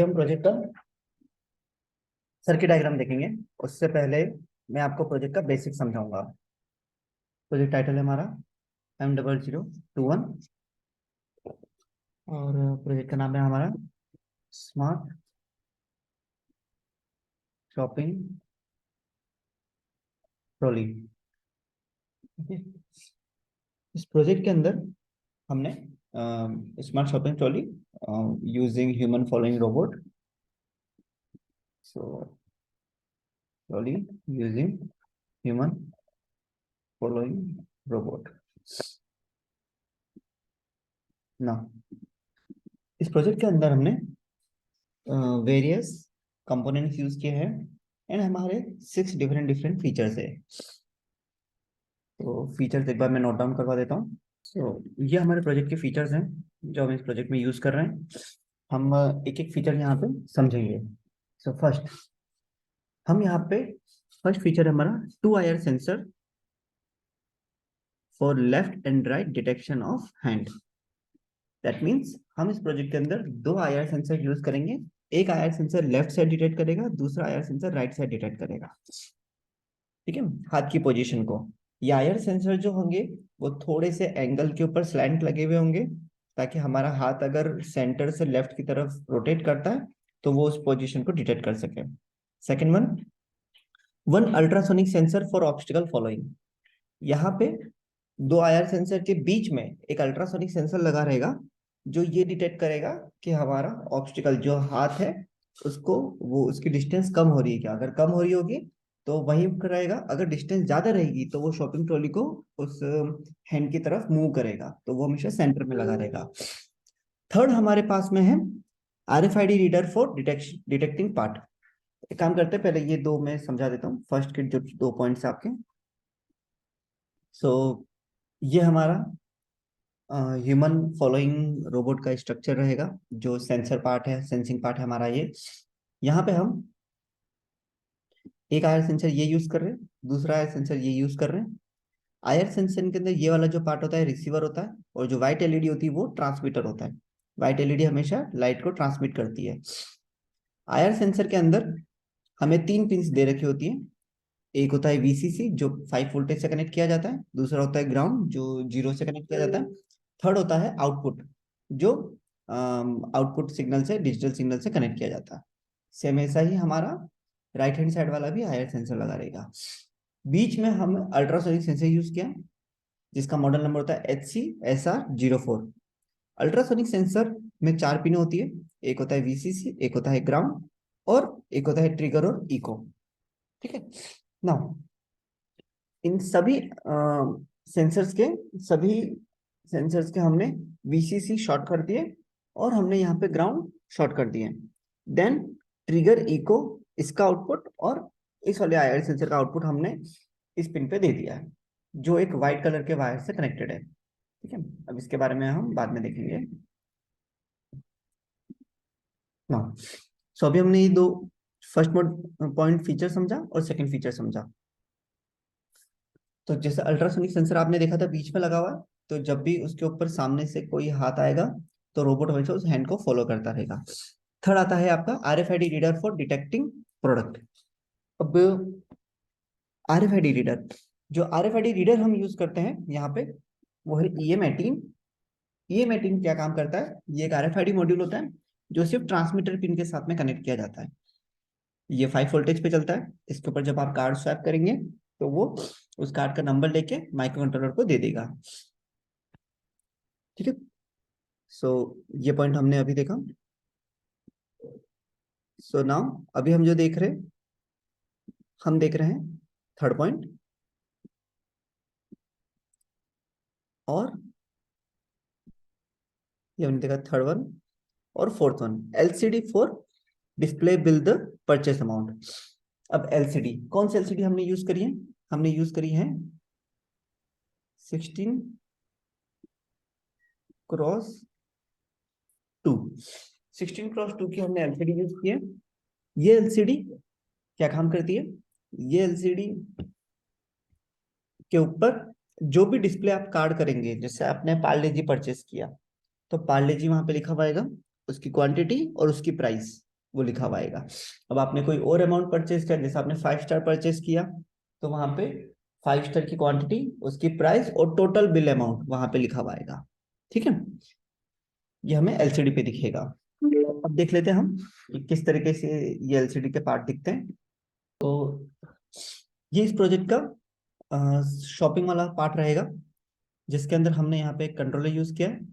हम प्रोजेक्ट का circuit diagram देखेंगे। उससे पहले मैं आपको प्रोजेक्ट का बेसिक समझाऊंगा। प्रोजेक्ट टाइटल है हमारा M0021 और प्रोजेक्ट का नाम है हमारा स्मार्ट शॉपिंग ट्रॉली। इस प्रोजेक्ट के अंदर हमने smart shopping trolley using human following robot, so trolley using human following robot ना। इस प्रोजेक्ट के अंदर हमने वेरियस कंपोनेंट्स यूज किए हैं एंड हमारे 6 डिफरेंट डिफरेंट फीचर्स है। तो फीचर्स एक बार मैं नोट डाउन करवा देता हूँ। ये हमारे प्रोजेक्ट के फीचर्स हैं जो हम इस प्रोजेक्ट में यूज कर रहे हैं। हम एक एक फीचर यहाँ पे समझेंगे। फर्स्ट हम यहाँ पे फर्स्ट फीचर है हमारा 2 IR sensor for left and right detection of hand. That means हम इस प्रोजेक्ट के अंदर 2 IR सेंसर यूज करेंगे। एक IR sensor left side detect करेगा, दूसरा IR sensor right side detect करेगा। ठीक है, हाथ की पोजीशन को। ये IR सेंसर जो होंगे वो थोड़े से एंगल के ऊपर स्लैंट लगे हुए होंगे, ताकि हमारा हाथ अगर सेंटर से लेफ्ट की तरफ रोटेट करता है तो वो उस पोजीशन को डिटेक्ट कर सके। Second one ultrasonic sensor for obstacle following. यहाँ पे 2 IR सेंसर के बीच में एक अल्ट्रासोनिक सेंसर लगा रहेगा जो ये डिटेक्ट करेगा कि हमारा ऑब्स्टिकल जो हाथ है उसको वो उसकी डिस्टेंस कम हो रही है क्या। अगर कम हो रही होगी तो वहीं रहेगा, अगर डिस्टेंस ज्यादा रहेगी तो वो शॉपिंग ट्रॉली को उस हैंड की तरफ मूव करेगा, तो वो हमेशा सेंटर में लगा रहेगा। थर्ड हमारे पास में है RFID reader for detecting part. एक काम करते हैं, पहले ये दो मैं समझा देता हूँ, फर्स्ट के जो 2 पॉइंट्स आपके। सो ये हमारा ह्यूमन फॉलोइंग रोबोट का स्ट्रक्चर रहेगा। जो सेंसर पार्ट है, सेंसिंग पार्ट है हमारा ये। यहाँ पे हम एक IR सेंसर ये यूज कर रहे हैं, दूसरा IR सेंसर ये यूज कर रहे हैं। IR सेंसर के अंदर ये वाला जो पार्ट होता है रिसीवर होता है, और जो व्हाइट LED होती है वो ट्रांसमीटर होता है। व्हाइट LED हमेशा लाइट को ट्रांसमिट करती है। IR सेंसर के अंदर हमें 3 पिंस दे रखी होती है। एक होता है VCC जो 5 वोल्टेज से कनेक्ट किया जाता है, दूसरा होता है ग्राउंड जो 0 से कनेक्ट किया जाता है, थर्ड होता है आउटपुट जो आउटपुट सिग्नल से डिजिटल सिग्नल से कनेक्ट किया जाता है। सेम ऐसा ही हमारा राइट हैंड साइड वाला भी IR सेंसर लगा रहेगा। बीच में हम अल्ट्रासोनिक सेंसर यूज किया जिसका मॉडल नंबर होता है HC-SR04। अल्ट्रासोनिक सेंसर में 4 पिन होती है, एक होता है VCC, एक होता है ग्राउंड और एक होता है ट्रिगर और इको। ठीक है ना। इन सेंसर्स के सभी सेंसर्स के हमने VCC शॉर्ट कर दिए और हमने यहाँ पे ग्राउंड शॉर्ट कर दिए। देन ट्रिगर इको इसका आउटपुट और इस वाले IR सेंसर का आउटपुट हमने इस पिन पे दे दिया है, जो एक व्हाइट कलर के वायर से कनेक्टेड है। ठीक है, अब इसके बारे में हम बाद में देखेंगे ना। सो अभी हमने ये दो फर्स्ट पॉइंट फीचर समझा और सेकंड फीचर समझा। तो जैसे अल्ट्रासोनिक सेंसर आपने देखा था बीच में लगा हुआ है, तो जब भी उसके ऊपर सामने से कोई हाथ आएगा तो रोबोट हमेशा उस हैंड को फॉलो करता रहेगा। थर्ड आता है आपका RFID reader for detecting product. अब RFID रीडर, जो RFID रीडर हम यूज करते हैं यहाँ पे वो है EM18। EM18 क्या काम करता है, ये एक RFID मॉड्यूल होता है जो सिर्फ ट्रांसमीटर पिन के साथ में कनेक्ट किया जाता है। ये 5 वोल्टेज पे चलता है। इसके ऊपर जब आप कार्ड स्वैप करेंगे तो वो उस कार्ड का नंबर लेके माइक्रो कंट्रोलर को दे देगा। ठीक है, सो ये पॉइंट हमने अभी देखा। सो नाउ अभी हम जो देख रहे हैं, हम देख रहे हैं थर्ड पॉइंट। और ये हमने देखा थर्ड वन और fourth one, LCD for display bill the purchase amount. अब LCD, कौन सी LCD हमने यूज करी है, हमने यूज करी है 16x2। 16x2 की हमने LCD यूज की है। ये LCD क्या काम करती है, ये LCD के ऊपर जो भी डिस्प्ले आप कार्ड करेंगे, जैसे आपने पार्ले जी परचेस किया तो पार्ले जी वहां पे लिखा हुआ आएगा, उसकी क्वांटिटी और उसकी प्राइस। वो लिखा हुआ आएगा। अब आपने कोई और अमाउंट परचेज किया, जैसे आपने 5 स्टार परचेज किया, तो वहां पे 5 स्टार की क्वांटिटी, उसकी प्राइस और टोटल बिल अमाउंट वहां पे लिखा हुआ आएगा। ठीक है, ये हमें एलसीडी पे दिखेगा। अब देख लेते हैं हम कि किस तरीके से ये एलसीडी के पार्ट दिखते हैं। तो ये इस प्रोजेक्ट का शॉपिंग वाला पार्ट रहेगा, जिसके अंदर हमने यहाँ पे एक कंट्रोलर यूज किया है।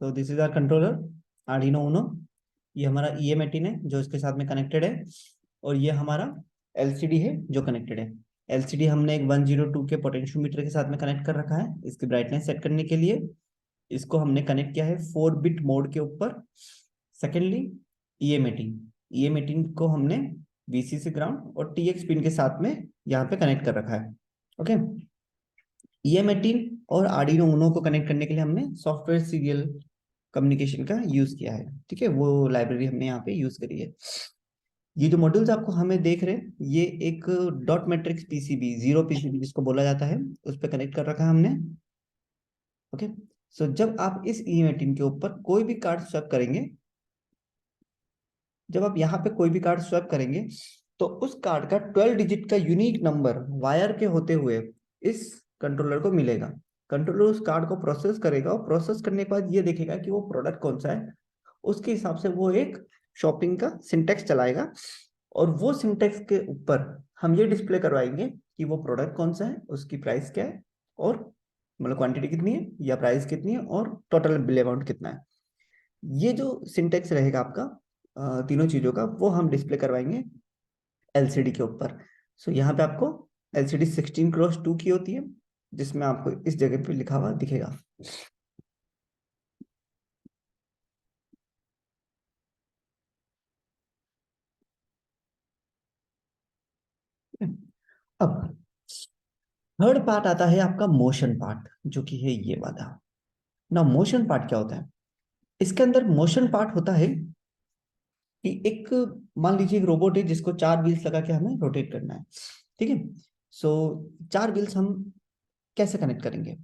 So this is our controller Arduino Uno. ये हमारा EM18 है जो इसके साथ में कनेक्टेड है, और ये हमारा एलसीडी है जो कनेक्टेड है। एलसीडी हमने एक 102 के पोटेंशियोमीटर के साथ में कनेक्ट कर रखा है इसकी ब्राइटनेस सेट करने के लिए। इसको हमने कनेक्ट किया है 4 बिट मोड के ऊपर। सेकेंडली EM18 को हमने VCC ग्राउंड और TX पिन के साथ में यहाँ पे कनेक्ट कर रखा है। ओके, EM18 और आर्डिनो उनो को कनेक्ट करने के लिए हमने सॉफ्टवेयर सीरियल कम्युनिकेशन का यूज किया है। ठीक है, वो लाइब्रेरी हमने यहाँ पे यूज करी है। ये जो मॉड्यूल्स आपको हमें देख रहे हैं, ये एक dot matrix PCB, zero PCB जिसको बोला जाता है, उस पर कनेक्ट कर रखा है हमने। ओके, सो जब आप इस EM18 के ऊपर कोई भी कार्ड स्वैप करेंगे, जब आप यहाँ पे कोई भी कार्ड स्वैप करेंगे, तो उस कार्ड का 12 डिजिट का यूनिक नंबर वायर के होते हुए इस कंट्रोलर को मिलेगा। कंट्रोलर उस कार्ड को प्रोसेस करेगा, और प्रोसेस करने के बाद ये देखेगा कि वो प्रोडक्ट कौन सा है। उसके हिसाब से वो एक शॉपिंग का सिंटेक्स चलाएगा, और वो सिंटेक्स के ऊपर हम ये डिस्प्ले करवाएंगे कि वो प्रोडक्ट कौन सा है, उसकी प्राइस क्या है, और मतलब क्वांटिटी कितनी है या प्राइस कितनी है, और टोटल बिल अमाउंट कितना है। ये जो सिंटेक्स रहेगा आपका तीनों चीजों का, वो हम डिस्प्ले करवाएंगे एलसीडी के ऊपर। सो यहाँ पे आपको LCD 16x2 की होती है, जिसमें आपको इस जगह पे लिखा हुआ दिखेगा। अब थर्ड पार्ट आता है आपका मोशन पार्ट, जो कि है ये वाला ना। मोशन पार्ट क्या होता है? इसके अंदर मोशन पार्ट होता है कि एक, मान लीजिए एक रोबोट है जिसको 4 व्हील्स लगा के हमें रोटेट करना है। ठीक है, सो 4 व्हील्स हम कैसे कनेक्ट करेंगे?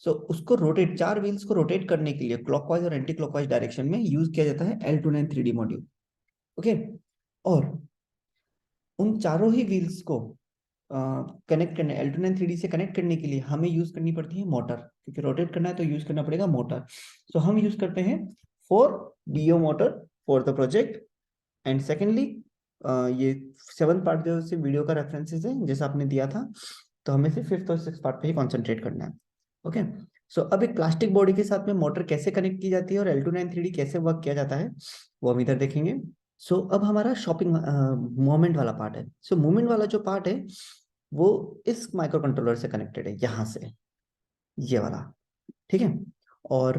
सो उसको रोटेट, 4 व्हील्स को रोटेट करने के लिए क्लॉकवाइज और एंटी क्लॉकवाइज डायरेक्शन में यूज किया जाता है L29 3D मॉड्यूल। ओके, और उन चारों ही व्हील्स को कनेक्ट करने, L29 3D से कनेक्ट करने के लिए हमें यूज करनी पड़ती है मोटर, क्योंकि रोटेट करना है तो यूज करना पड़ेगा मोटर। सो हम यूज करते हैं 4 DO motor for the project. And secondly, ये 7th पार्ट जो से वीडियो का रेफरेंसेस है जैसा आपने दिया था, तो हमें सिर्फ 5th और 6th पार्ट पे ही कॉन्सेंट्रेट करना है। ओके, सो अब एक प्लास्टिक बॉडी के साथ में मोटर कैसे कनेक्ट की जाती है और L29 3D कैसे वर्क किया जाता है, वो हम इधर देखेंगे। सो अब हमारा शॉपिंग मूवमेंट वाला पार्ट है। सो मूवमेंट वाला जो पार्ट है, वो इस माइक्रो कंट्रोलर से कनेक्टेड है, यहाँ से, ये वाला। ठीक है, और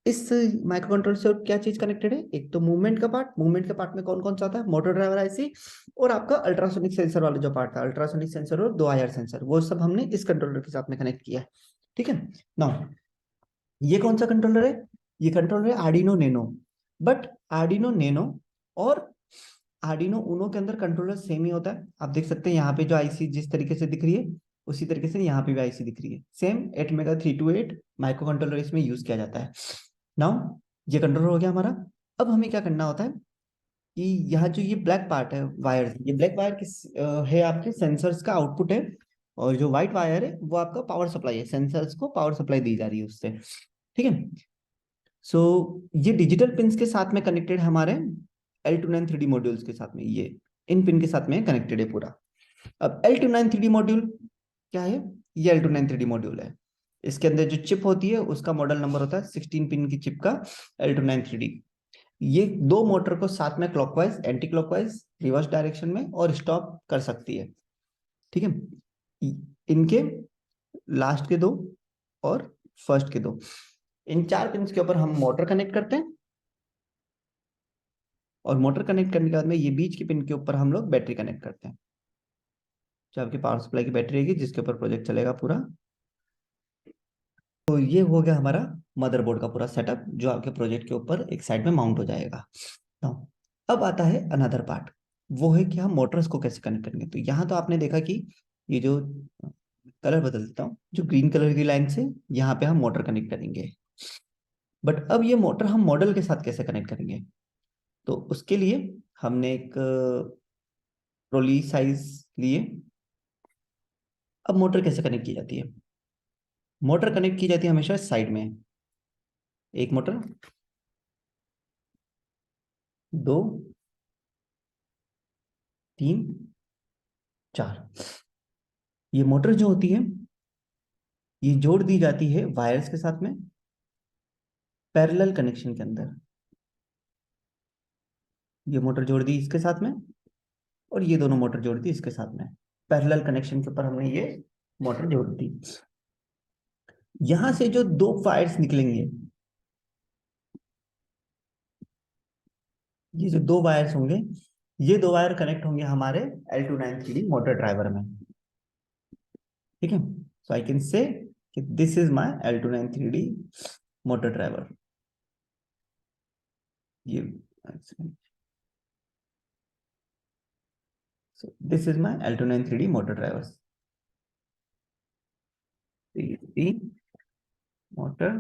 इस माइक्रो कंट्रोलर से और क्या चीज कनेक्टेड है? एक तो मूवमेंट का पार्ट, मूवमेंट के पार्ट में कौन कौन सा आता है? मोटर ड्राइवर आईसी, और आपका अल्ट्रासोनिक सेंसर वाला जो पार्ट था, अल्ट्रासोनिक सेंसर और 2 IR सेंसर, वो सब हमने इस कंट्रोलर के साथ में कनेक्ट किया है। ठीक है, नाउ ये कौन सा कंट्रोलर है? ये कंट्रोलर है आर्डिनो नेनो। बट आर्डिनो नेनो और आर्डिनो उनो के अंदर कंट्रोलर सेम ही होता है। आप देख सकते हैं यहाँ पे जो आईसी जिस तरीके से दिख रही है, उसी तरीके से यहाँ पे भी आईसी दिख रही है, सेम 8MEGA328 माइक्रो कंट्रोलर इसमें यूज किया जाता है। नाउ ये कंट्रोलर हो गया हमारा। अब हमें क्या करना होता है कि यहाँ जो ये ब्लैक पार्ट है, वायर, ये ब्लैक वायर किस है? आपके सेंसर्स का आउटपुट है, और जो व्हाइट वायर है वो आपका पावर सप्लाई है, सेंसर्स को पावर सप्लाई दी जा रही है उससे। ठीक है, सो ये डिजिटल पिंस के साथ में कनेक्टेड है हमारे L29 3D मॉड्यूल्स के साथ में, ये इन पिन के साथ में कनेक्टेड है पूरा। अब L29 3D मॉड्यूल क्या है? ये L29 3D मॉड्यूल है। इसके अंदर जो चिप होती है उसका मॉडल नंबर होता है 16 पिन की चिप का L29 3D। ये दो मोटर को साथ में clockwise, anti clockwise, reverse direction में और स्टॉप कर सकती है। ठीक है, इनके लास्ट के दो और फर्स्ट के दो, इन 4 पिन के ऊपर हम मोटर कनेक्ट करते हैं, और मोटर कनेक्ट करने के बाद में ये बीच की पिन के ऊपर हम लोग बैटरी कनेक्ट करते हैं, जो आपकी पावर सप्लाई की बैटरी रहेगी जिसके ऊपर प्रोजेक्ट चलेगा पूरा। तो ये हो गया हमारा मदरबोर्ड का पूरा सेटअप, जो आपके प्रोजेक्ट के ऊपर एक साइड में माउंट हो जाएगा। Now, अब आता है अनदर पार्ट, वो है कि हम मोटर्स को कैसे कनेक्ट करेंगे। तो यहाँ तो आपने देखा कि ये जो कलर बदल देता हूँ, जो ग्रीन कलर की लाइन से यहाँ पे हम मोटर कनेक्ट करेंगे। बट अब ये मोटर हम मॉडल के साथ कैसे कनेक्ट करेंगे? तो उसके लिए हमने एक ट्रॉली साइज लिए। अब मोटर कैसे कनेक्ट की जाती है? मोटर कनेक्ट की जाती है हमेशा साइड में। एक मोटर, दो, तीन, चार। ये मोटर जो होती है ये जोड़ दी जाती है वायर्स के साथ में, पैरेलल कनेक्शन के अंदर। ये मोटर जोड़ दी इसके साथ में, और ये दोनों मोटर जोड़ दी इसके साथ में। पैरेलल कनेक्शन के ऊपर हमने ये मोटर जोड़ दी। यहां से जो दो वायर्स निकलेंगे, ये जो दो वायर्स होंगे, ये दो वायर कनेक्ट होंगे हमारे L293D मोटर ड्राइवर में। ठीक है, सो आई कैन से कि this is my L293D motor driver. ये so this is my L293D motor drivers. The motor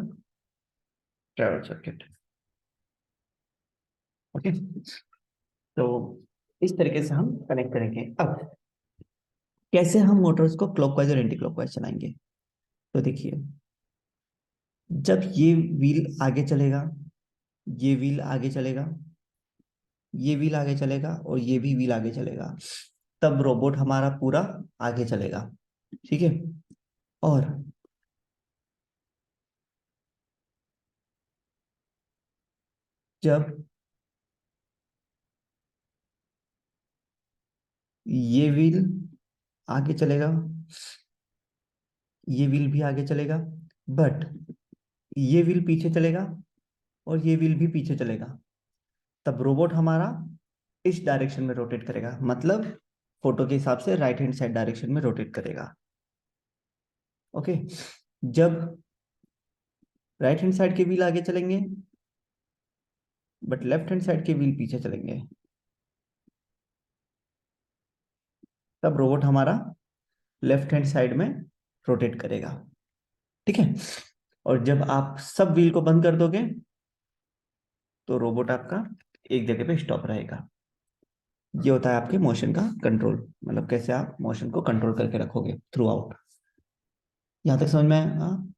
driver circuit. Okay, तो इस तरीके से हम कनेक्ट करेंगे। अब कैसे हम मोटर्स को क्लॉकवाइज और एंटी क्लॉकवाइज चलाएंगे? तो देखिए, जब ये व्हील आगे चलेगा, ये व्हील आगे चलेगा, ये व्हील आगे चलेगा, और ये भी व्हील आगे चलेगा, तब रोबोट हमारा पूरा आगे चलेगा। ठीक है, और जब ये व्हील आगे चलेगा, ये व्हील भी आगे चलेगा, बट ये व्हील पीछे चलेगा और ये व्हील भी पीछे चलेगा, तब रोबोट हमारा इस डायरेक्शन में रोटेट करेगा। मतलब फोटो के हिसाब से राइट हैंड साइड डायरेक्शन में रोटेट करेगा। ओके, जब राइट हैंड साइड के व्हील आगे चलेंगे बट लेफ्ट हैंड साइड के व्हील पीछे चलेंगे, तब रोबोट हमारा लेफ्ट हैंड साइड में रोटेट करेगा। ठीक है, और जब आप सब व्हील को बंद कर दोगे तो रोबोट आपका एक जगह पे स्टॉप रहेगा। ये होता है आपके मोशन का कंट्रोल, मतलब कैसे आप मोशन को कंट्रोल करके रखोगे थ्रू आउट। यहां तक समझ में आया? हाँ।